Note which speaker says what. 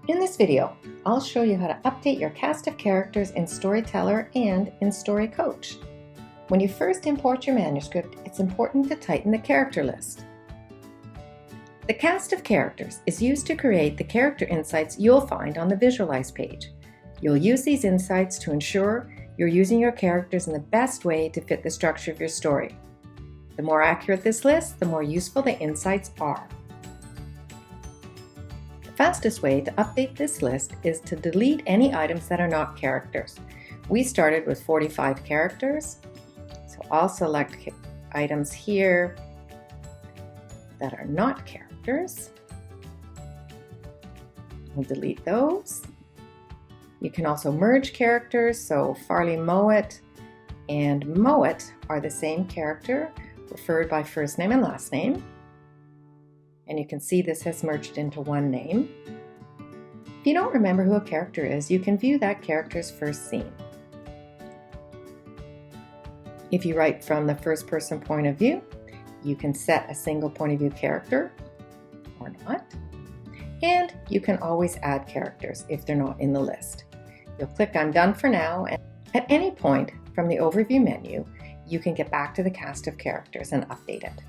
Speaker 1: In this video, I'll show you how to update your cast of characters in StoryTeller and in StoryCoach. When you first import your manuscript, it's important to tighten the character list. The cast of characters is used to create the character insights you'll find on the Visualize page. You'll use these insights to ensure you're using your characters in the best way to fit the structure of your story. The more accurate this list, the more useful the insights are. The fastest way to update this list is to delete any items that are not characters. We started with 45 characters, so I'll select items here that are not characters. We'll delete those. You can also merge characters, so Farley Mowat and Mowat are the same character, referred by first name and last name. And you can see this has merged into one name. If you don't remember who a character is, you can view that character's first scene. If you write from the first person point of view, you can set a single point of view character or not. And you can always add characters if they're not in the list. You'll click I'm done for now, and at any point from the overview menu, you can get back to the cast of characters and update it.